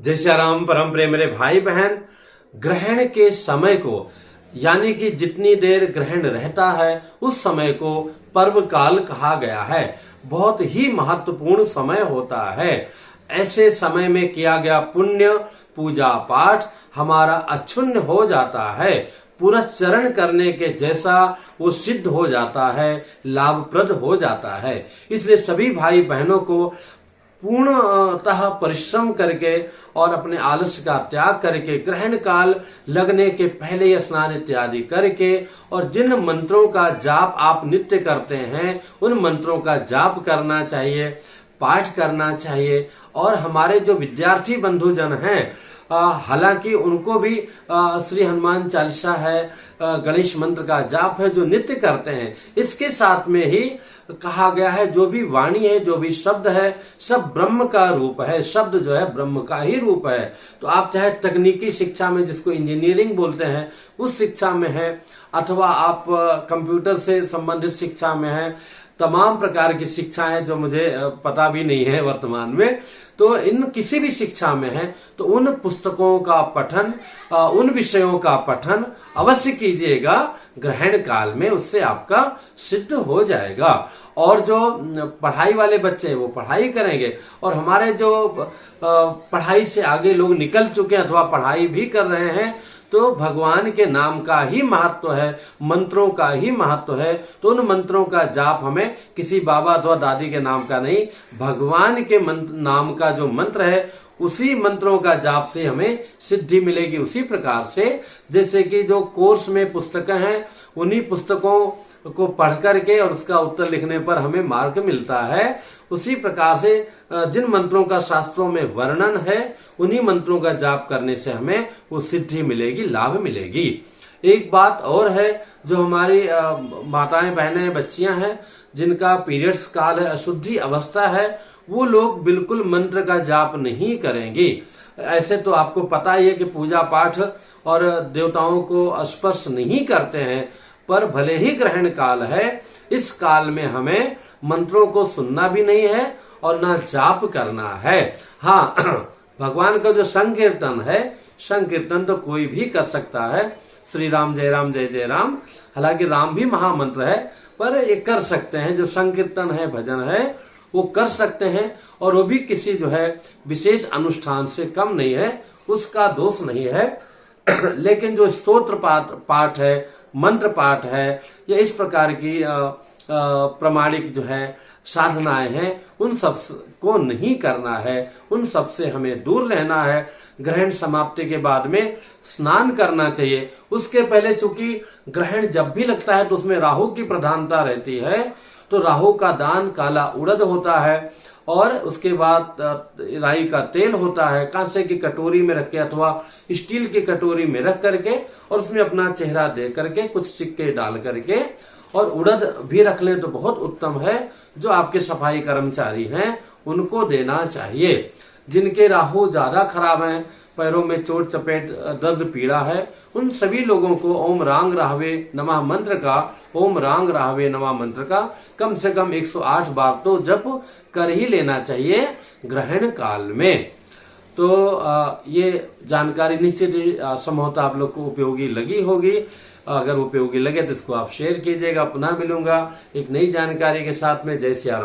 जय श्री राम। परम प्रेम मेरे भाई बहन, ग्रहण के समय को यानी कि जितनी देर ग्रहण रहता है उस समय को पर्व काल कहा गया है। बहुत ही महत्वपूर्ण समय होता है। ऐसे समय में किया गया पुण्य पूजा पाठ हमारा अक्षुण्ण हो जाता है, पुरस्चरण करने के जैसा वो सिद्ध हो जाता है, लाभप्रद हो जाता है। इसलिए सभी भाई बहनों को पूर्णतः परिश्रम करके और अपने आलस्य का त्याग करके ग्रहण काल लगने के पहले ही स्नान इत्यादि करके और जिन मंत्रों का जाप आप नित्य करते हैं उन मंत्रों का जाप करना चाहिए, पाठ करना चाहिए। और हमारे जो विद्यार्थी बंधुजन हैं, हालांकि उनको भी श्री हनुमान चालीसा है, गणेश मंत्र का जाप है जो नित्य करते हैं। इसके साथ में ही कहा गया है जो भी वाणी है, जो भी शब्द है, सब ब्रह्म का रूप है। शब्द जो है ब्रह्म का ही रूप है। तो आप चाहे तकनीकी शिक्षा में, जिसको इंजीनियरिंग बोलते हैं, उस शिक्षा में है, अथवा आप कंप्यूटर से संबंधित शिक्षा में है, तमाम प्रकार की शिक्षाएं जो मुझे पता भी नहीं है वर्तमान में, तो इन किसी भी शिक्षा में है तो उन पुस्तकों का पठन, उन विषयों का पठन अवश्य कीजिएगा ग्रहण काल में। उससे आपका सिद्ध हो जाएगा। और जो पढ़ाई वाले बच्चे हैं वो पढ़ाई करेंगे, और हमारे जो पढ़ाई से आगे लोग निकल चुके हैं अथवा पढ़ाई भी कर रहे हैं, तो भगवान के नाम का ही महत्व है, मंत्रों का ही महत्व है। तो उन मंत्रों का जाप हमें किसी बाबा अथवा दादी के नाम का नहीं, भगवान के नाम का जो मंत्र है उसी मंत्रों का जाप से हमें सिद्धि मिलेगी। उसी प्रकार से जैसे कि जो कोर्स में पुस्तकें हैं, उन्हीं पुस्तकों को पढ़ करके और उसका उत्तर लिखने पर हमें मार्क मिलता है, उसी प्रकार से जिन मंत्रों का शास्त्रों में वर्णन है उन्हीं मंत्रों का जाप करने से हमें वो सिद्धि मिलेगी, लाभ मिलेगी। एक बात और है, जो हमारी माताएं बहनें बच्चियां हैं जिनका पीरियड्स काल है, अशुद्धि अवस्था है, वो लोग बिल्कुल मंत्र का जाप नहीं करेंगी। ऐसे तो आपको पता ही है कि पूजा पाठ और देवताओं को स्पर्श नहीं करते हैं, पर भले ही ग्रहण काल है, इस काल में हमें मंत्रों को सुनना भी नहीं है और ना जाप करना है। हाँ, भगवान का जो संकीर्तन है, संकीर्तन तो कोई भी कर सकता है। श्री राम जय जय राम, हालांकि राम भी महामंत्र है, पर ये कर सकते हैं। जो संकीर्तन है, भजन है, वो कर सकते हैं, और वो भी किसी जो है विशेष अनुष्ठान से कम नहीं है, उसका दोष नहीं है। लेकिन जो स्तोत्र पाठ है, मंत्र पाठ है, या इस प्रकार की प्रमाणिक जो है साधनाएं हैं, उन सब को नहीं करना है, उन सब से हमें दूर रहना है। ग्रहण समाप्ति के बाद में स्नान करना चाहिए। उसके पहले चूंकि ग्रहण जब भी लगता है तो उसमें राहु की प्रधानता रहती है, तो राहु का दान काला उड़द होता है, और उसके बाद राई का तेल होता है। कांसे की कटोरी में रख के अथवा स्टील की कटोरी में रख करके और उसमें अपना चेहरा दे करके कुछ सिक्के डाल करके, और उड़द भी रख ले तो बहुत उत्तम है। जो आपके सफाई कर्मचारी हैं उनको देना चाहिए। जिनके राहु ज्यादा खराब हैं, पैरों में चोट चपेट दर्द पीड़ा है, उन सभी लोगों को ओम रांग राहवे नमः मंत्र का, ओम रांग राहवे नमः मंत्र का कम से कम 108 बार तो जप कर ही लेना चाहिए ग्रहण काल में। तो ये जानकारी निश्चित संभवतः आप लोग को उपयोगी लगी होगी। अगर उपयोगी लगे तो इसको आप शेयर कीजिएगा। पुनः मिलूंगा एक नई जानकारी के साथ में। जय श्री राम।